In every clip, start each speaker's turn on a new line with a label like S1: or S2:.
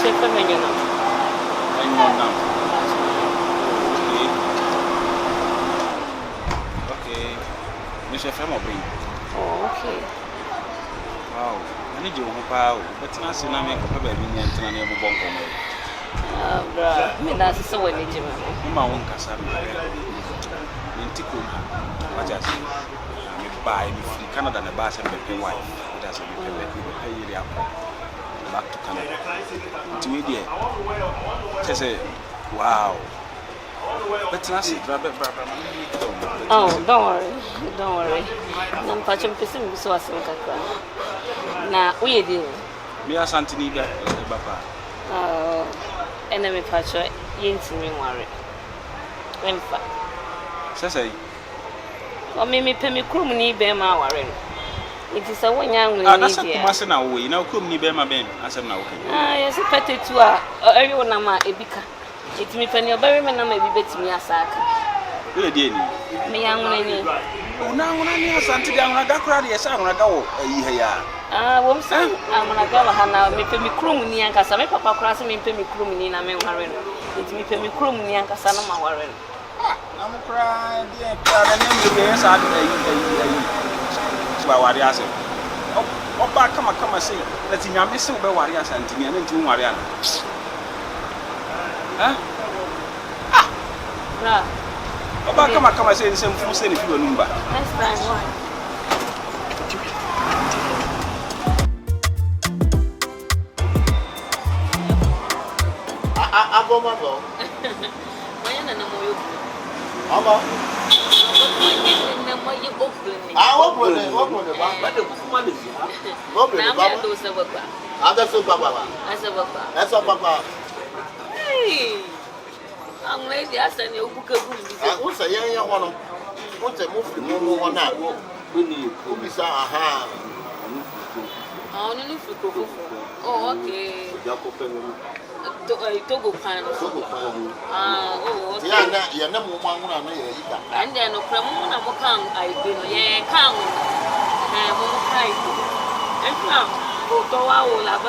S1: chef ENYO now.
S2: ENYO now. Okay. Mr. Femo bring.
S1: Oh, okay.
S2: Wow. I need you to power. But now, see, I'm going to be able to name a bongo.
S1: Me that's so when you do.
S2: My own Cassandra. Mintico. What I say? I'm buy me Canada and a bass and pay wife. It has a pay you back to Canada. To me, dear. Just say, wow. But now, see,
S1: oh, don't worry. I'm patching person so as now, we do.
S2: Me are Santini, Papa.
S1: And then we patch it into me worry. When
S2: say,
S1: or maybe pay me crew me bear my worry. It is a one young lady.
S2: Now, we now come near my ben. I said, now,
S1: yes, a petty to everyone. I'm a bika. It's me penny or berry man, maybe bet me a sack.
S2: Where did
S1: me young lady?
S2: Oh, now when I hear something down, I got crowded. Yes, I'm going to go.
S1: Won't say I'm going to go. Hana, me pay me crew me and Cassam, Papa crossing me pay me crew me in a man worrying. It's me pay me crew me and Cassana worrying.
S2: I'm crying, dear. I name the best. What I say. Oh, back, come and say. Let's see, I'm missing the warriors and Timmy and June Mariana. Huh? Oh, back, come and say the same fool, say if you a number.
S1: That's fine.
S3: I go, my dog.
S1: I'm lady, I send you book.
S3: What's a young one? What's a movie one now? Oh, okay. Togo pan. Oh, you're never one.
S1: And then no problem. I did, yeah, come. And now, go out of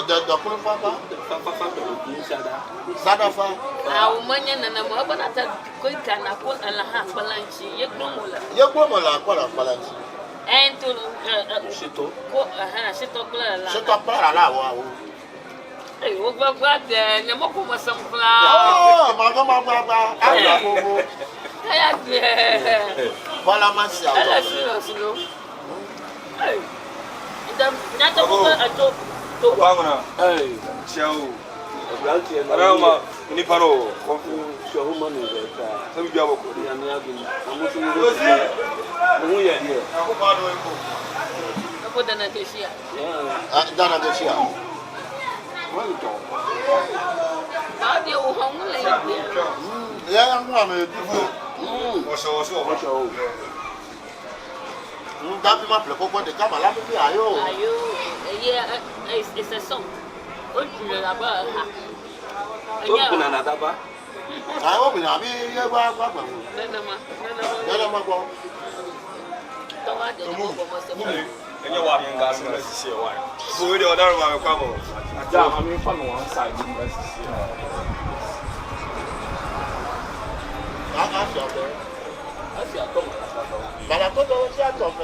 S1: the document papa, Sadafa, our money and a mobile at a quick and a put and a half balance. You're quite a balance. And to Shito, shut up, hey, what the Namoko was some flower. Oh, Mamma, hey, hey, show. Arama, Niparo, show money. Some job, and here. I put an addition. Done this year. How do you home? Yeah, I'm going to so. That's my people to come along with you. Yeah, it's a song. What do you have? Open another bar. I open a bit. And you are in gas, let's see why. So we don't know about I mean, from one side, let's see. But I thought I was out of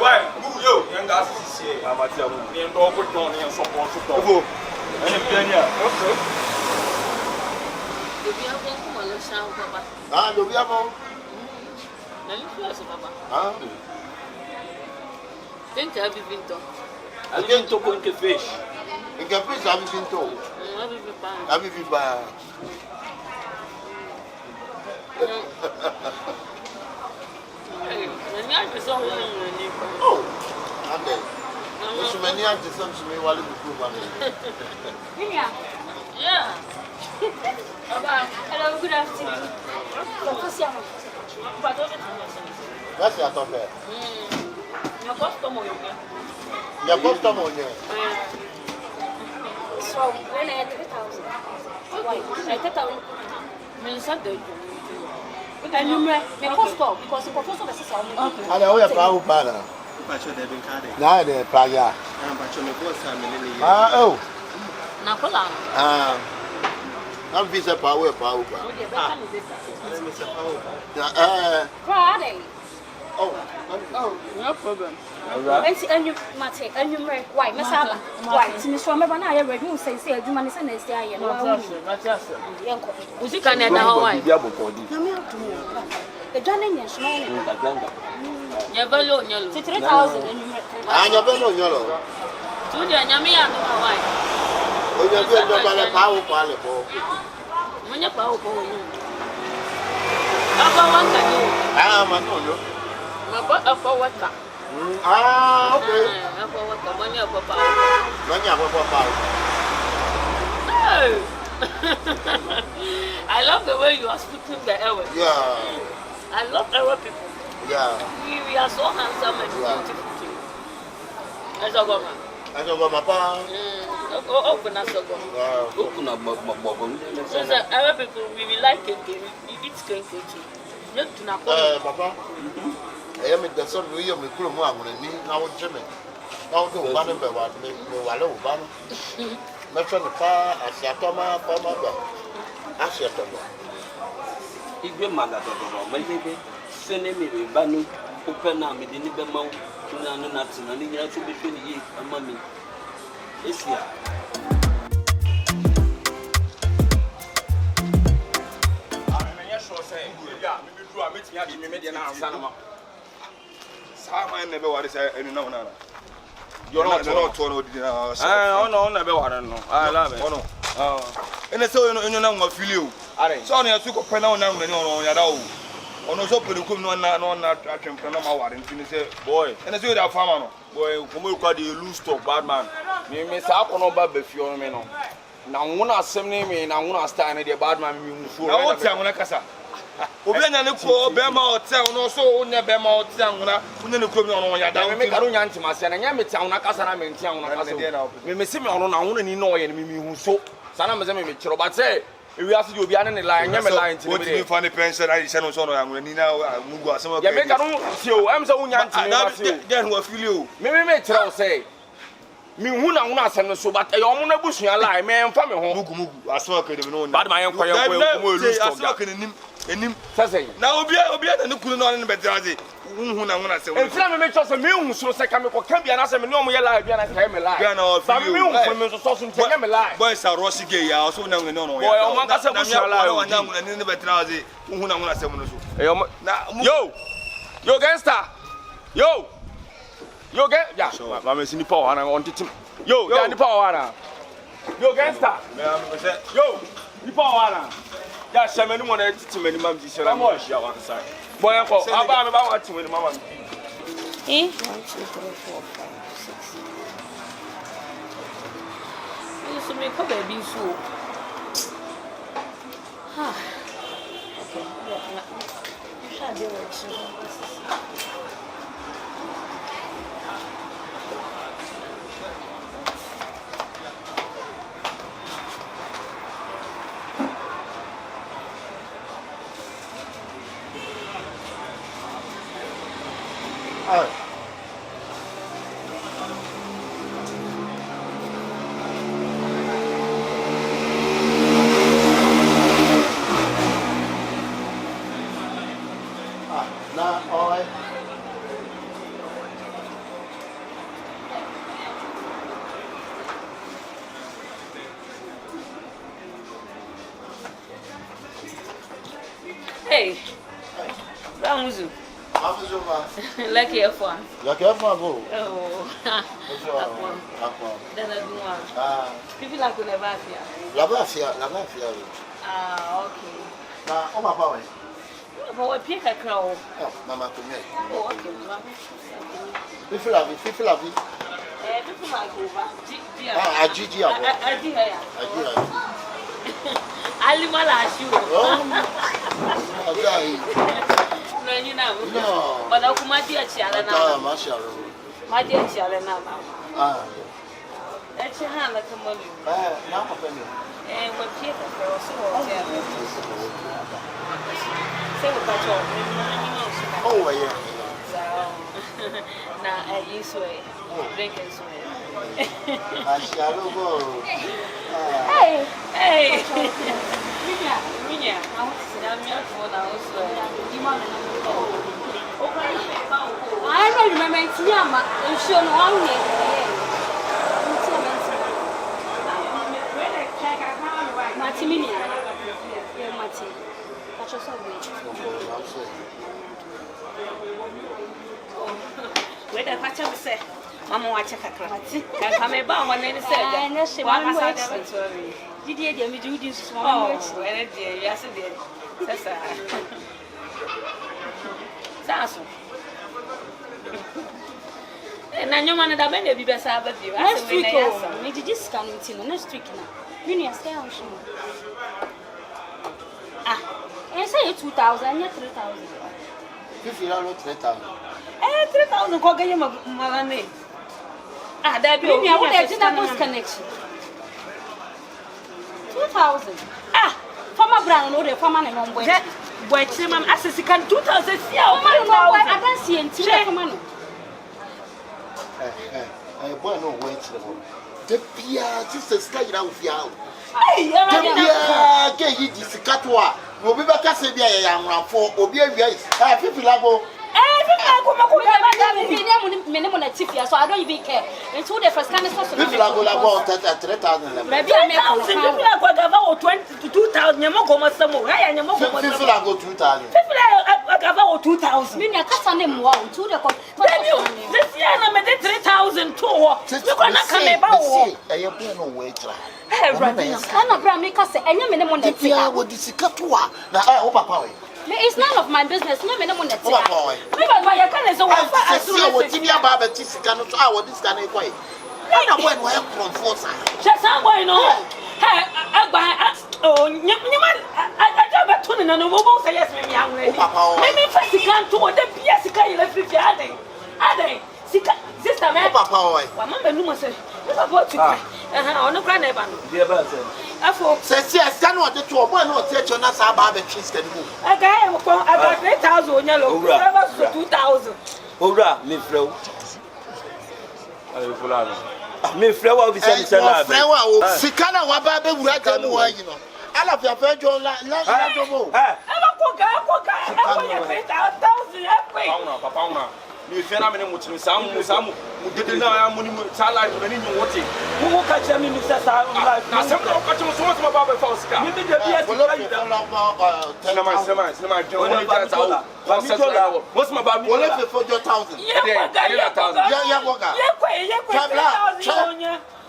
S1: why? Who you? Young gas is here. I'm at you. Me and dog with money and support to go. And if you're here, okay. Do we have one for the sound, Papa? Do we have one? No, you Papa. Think have you been told? I've been to go into fish. In the fish, have you been told? Have you been bad? Oh, okay. So many are the same to me while you prove money. Yeah. Hello, good afternoon. That's your top there. Your customer, your customer, so when I had 3,000, I thought I would. And you may cost because the professor is okay. I know you're proud of Pana.
S3: Now the plaza. Oh.
S1: Napola.
S3: I'm visa power.
S4: Friday.
S3: Oh,
S4: No problem. And you mate, and you make white, Miss Abba. White, Miss Romana, I read you say, you man is an SDI.
S1: Was it can Hawaii?
S4: The Johnny is small.
S1: Never low yellow.
S4: 3,000 and you
S3: I never know yellow.
S1: To the Yamia Hawaii.
S3: Oh, you're going to power quality.
S1: When you're powerful, you. About one can you?
S3: I'm a no.
S1: About what?
S3: Ah, okay.
S1: About what the money of Papa.
S3: When you have a power.
S1: I love the way you are speaking the Arab.
S3: Yeah.
S1: I love Arab people.
S3: Yeah.
S1: We are so handsome and beautiful too. As a woman.
S3: I don't know, Papa.
S1: Open us a woman.
S2: Open up,
S1: So the Arab people, we like it. We eat skin cookie. Not to not
S3: Papa. I am in the sun. We are with Kuruma when I need now, Jimmy. Now, do one of me, Wallow Ban. Mention the fire as Yatoma, Pama. As Yatoma.
S2: If your mother, maybe send me Banu, open up with the Nibamo, Nothing, and you have to be 20 years, and mommy. It's here.
S5: Never what is any no. You're not told. Oh, never what I know. I love it. Oh, and so you know what feel you. So I took a pen on Yado. On us open the cool one, not attraction from our and finish boy. And I say that farmer boy, come you lose to bad man. Me miss out on about the few men. Now, one are sending me and I want to stand at the bad man. Now, what's I want to casa? Obena ne ko bema hotel no so onye bema hotel na onye ne krom no ya da me ka no nya ntima se na nya metia una kasa na mentia una kasa me mesi me ono na ono ni no ye ne me hu so sana me se me kiro but say ewi ase di obi ane ne line nya me line tin
S3: what me find the pension I say no so no ya ni na mugu asem
S5: ya me ka no se o am se unya ntima ma se o
S3: then who feel you
S5: me kiro o say me hu na una asem no so but e omo na busua line me mfa me ho
S3: mugu asem ka de no
S5: bad man yen kwa mo elu stop
S3: asem ka nim enim
S5: sase
S3: na obi na ne kunu no ne betraze hu na wona se
S5: enfra me cho se me hu so se ka me ko kan bia na se me no mo ye live bia na ka me live
S3: bia na
S5: fa me hu so me so ntenya me live
S3: boys are rush gay ya so na ne no
S5: boy o man ka se bu sha live
S3: na ne betraze hu na wona se mo no so
S5: yo gangster yo get ya ma me sini power na on titim yo ya ni power na yo gangster yo ni power na ya shamani mo na titim ani mam di shara mo shia wan sai boy ko aba me ba wa titim ani mama
S1: 1 2 3 4 5 6 Isso me ko baby so ha okay na sha de wa chi Hey, Ramuzu. Like EFO.
S3: Like EFO go.
S1: Oh. Then I do one. People like to
S3: La mafia.
S1: Okay.
S3: Na o ma pa we.
S1: But what pick a crow?
S3: Oh, mama to me.
S1: Oh, okay.
S3: People la vie.
S1: People like over.
S3: GYABAA.
S1: Alimala shoe.
S3: Oh.
S1: No, you know.
S3: No.
S1: But I come at your child now. My dear child now. That's your hand like a money.
S3: Now penny.
S1: And when people go so say what about your
S3: oh yeah.
S1: Na isso é. Drink isso é.
S3: Achalo go.
S4: Hey.
S1: Hey.
S4: Minha.
S1: Na minha fona isso é.
S4: I don't remember it's Yama. I'm sure no one here. Martiminia. Yeah, Marti. That's just so weird.
S1: Wait, I watch him say. Mama watch a crazy. Come about one and say,
S4: and that's it.
S1: I'm sorry.
S4: Did you do this?
S1: Oh, when it did, yes, it did. That's so. And I know one of the men be best have a view.
S4: Next week, maybe this coming to next week now. You stay on show. I say 2,000, yet 3,000.
S3: If you don't 3,000.
S1: 3,000 go get you my name. That be
S4: I would have done connection. 2,000. For my brand, no, the farmer and one boy.
S1: Boy, Simon, as a second 2,000.
S4: I don't see until money.
S3: Boy, no wait to the one. The Pia, just a sky out of you.
S1: Hey,
S3: yeah, get you this Catua. We'll be back as a young for Obia. People labo.
S4: So I don't even care. Until the first kind of social.
S3: People are going to 3,000.
S4: Maybe I make
S1: 2,000. You go some more. I am
S3: people are go 2,000.
S1: People are 2,000.
S4: Meaning I can't name one to the
S1: this year I made 3,000 too. You cannot come about.
S3: I am no wait.
S4: I'm a make us say, and you mean the
S3: Pia would this Catua. Now, I hope I
S4: it's none of my business. No, no, no,
S3: I see what you about this kind of hour, this kind of way. I don't know when I'm from
S1: just how I know. I got to and no one say yes, maybe young lady. Maybe first you can't do the Piasica electric. Are they? Sister, man, Papa, Mamma Numa said, what you on the grand evan. Dear Burton. Says yes, can what the two one or take on us about the cheese can move. A guy about 8,000 yellow, 2,000.
S5: Ora, me flow. Me flow of the
S3: Sikana Wababe, you know. I love your friend, John. You feel I'm in a much some didn't know I'm money salary when you watch it. Who catch me, Mr. Now, some catching so much about the false car. Maybe the what's my baby? For your 1,000.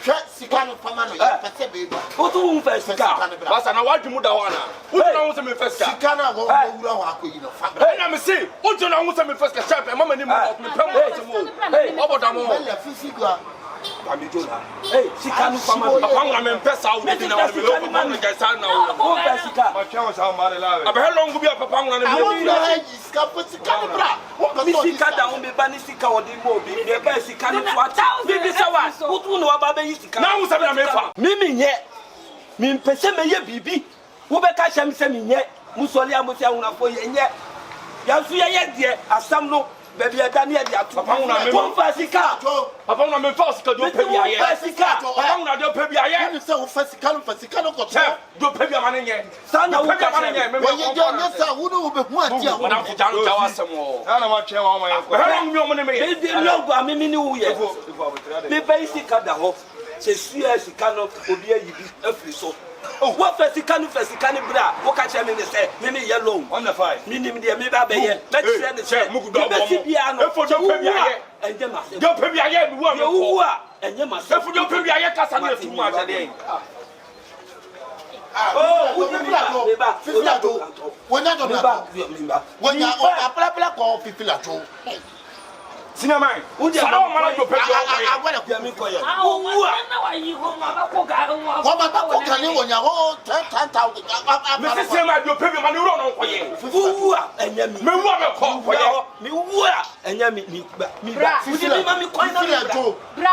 S3: Yeah, Sikano Pamano, what do first car? Was an award to Mudawana. Who knows me first? Sikana, let me see. Who knows me first? And Mamma, hey, she can't come upon me press out. I very long will be up upon one. Mimi yet. Min Peseme ye bibi. Who be catch him semi yet. Musolia Musia for ye yet. Yansuya yet, dear, as some no. Baby, I done yet. Upon a Fasika. Upon a Fasika, don't pay me. Fasika. Upon a don't pay me. I am so Fasicano, Fasicano, don't pay your money yet. Son, I will pay your money. When you don't know, who will be one year when I'm down to us some more. I don't want your money. They didn't know about me. The basic at the home says, yes, you cannot be a free so. Oh, what Fasicano, bra? What catch him in the say, maybe yellow on the fire. Meaning, dear, maybe I be here. Let's send the chair. Mugudo for your pay and them. Don't pay me again. Who are and you must have your pay a casa too much a day. Oh, when I don't Cinema, would you know my pay? I want to get me for you. How you home? Mrs. Sema, you pay money on for you. Who are and you call for you? Me, and you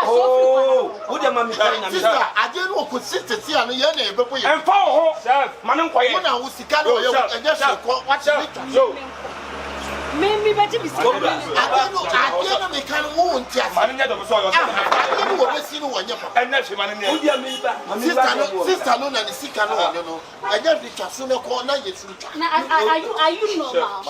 S3: oh, would your mammy I didn't know consistency on your neighbor and follow her, Madam Quiet. I was the kind of watch
S4: Me better be so.
S3: I don't make a wound. I don't want to see no one. And that's sister, no, and sick, I don't know. I just be to no corner.
S4: Are you normal?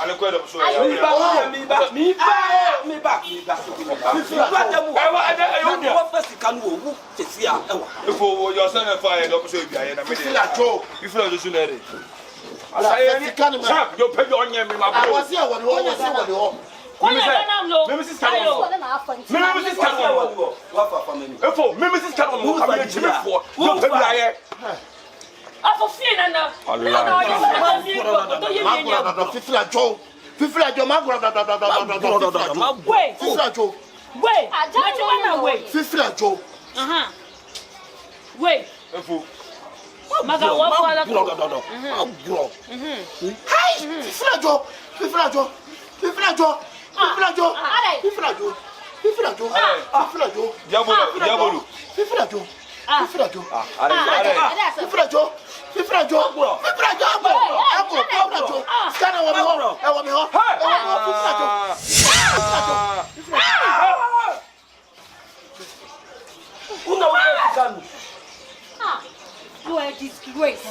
S4: You are a disgrace.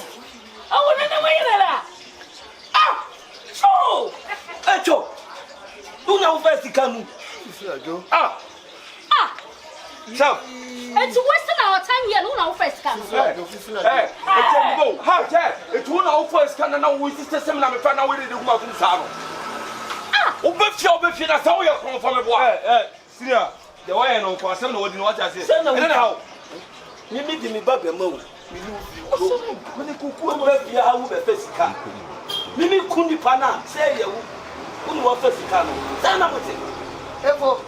S4: Oh, no, wait, oh,
S6: Echo, who now first come?
S4: And to waste our time here, no, now first come.
S6: Hey, how it won't now first come and now we sister seminar, find out where they do not do so. Obey, that's how you're from a boy. See, the way I know for some of what I say. Now, you meet me, Baba Mo. When the cuckoo will be out with a face car. Mimi kundi pana say you unu wa first car no say na mote
S7: EFO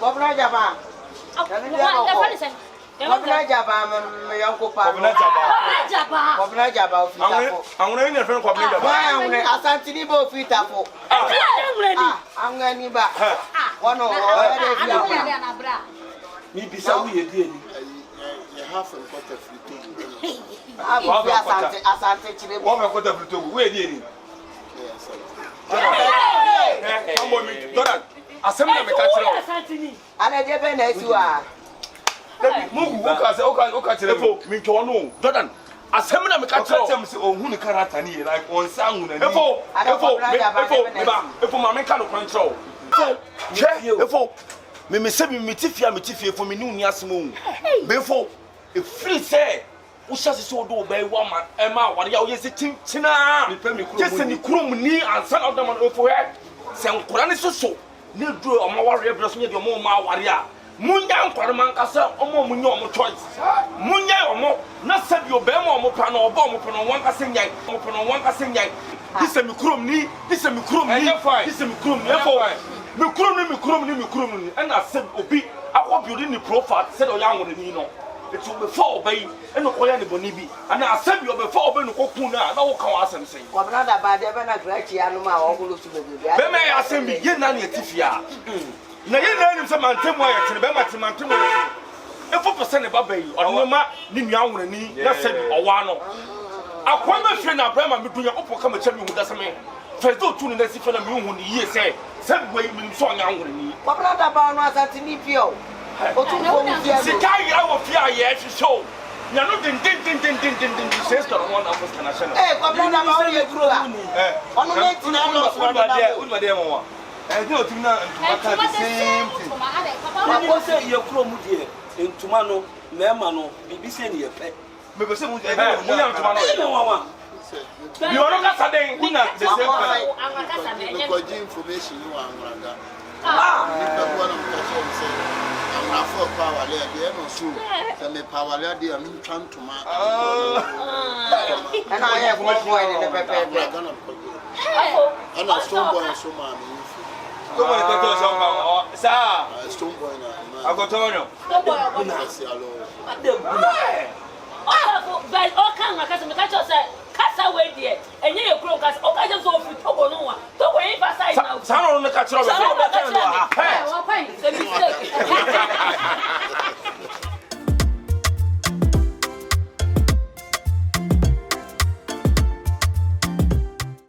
S7: Governor Jaba Governor Jaba me yanko pa Governor Jaba ofita fo
S6: awon ni friend Governor Jaba
S7: awon Asante ni bo ofita fo angani ba wono
S6: mi bisa wu ye die ni
S3: you have a quarter free to
S7: Asante chire
S6: wo me quarter free to we die ni ambo mi doran asem na me ka chire
S7: ana je be na esu a
S6: mugu o ka chire fo mi to no doran asem na me ka chire tem se ohun ni character ni like on sa hu na ni efo ma me ka no control efo me se me tifia fo me ni uni asem befo e free say o shase so do be wa ma e ma ware ya o yesi tintina just ni krom ni ansan of them on for head se nkora ni so ne duro o ma ware bra so nye de o ma ware a munya nkora man kasa o mo munya o mo choice munya o mo na sabi o be ma o mo pa na o ba o mo pa no wan kasa nyai o pa no wan kasa nyai this mi krom ni efo mi krom ni and I said obi akwa building the profile said o ya nwore ni no it will be for obey and no koya ni boni bi and I said you be for obey no kokun na wo kan asem sei
S7: Governor da ba de be na grachi anu ma wo hulu tu be
S6: be me asem bi ye na na tifia na ye na nim se mantem wa ye tene be mantem wa e 4% ba bai odema ni nua nwore ni na said owa no akwa ma hwe na brama medunya opo ka ma chami hu da seme first do tu ni na si fe na me hu ni ye say said we mi so anya nwore ni
S7: Governor da ba no Asante ni pio o tu fo mu fia
S6: sikai ya wo fia ye show nya no din says to one of us can ashana
S7: Governor da ba o ye duro la ono na tina no so
S6: ba de mo wa e do tu na same thing
S7: papa
S6: ko se ye kuro mu die entuma no na ma no bibi se ni ye pe me be se mu e mu ya entuma no e me wa you no ka saden kuna the same person
S3: ko ji information you wan ranga ni pe ko na ko so I'm not for power there no so me power there dey am trying to ma
S7: and I have one boy in the pepe
S3: and a stone boy so man
S6: come on to so ma sir
S3: stone boy na
S6: I go to you
S1: stone boy
S3: na see alone
S1: but all can akasa me catch us kasa we there enye ye kuro kasa o ka je so ofi togo no wa togo e emphasize now
S6: sa no catch you
S1: wa point se mi se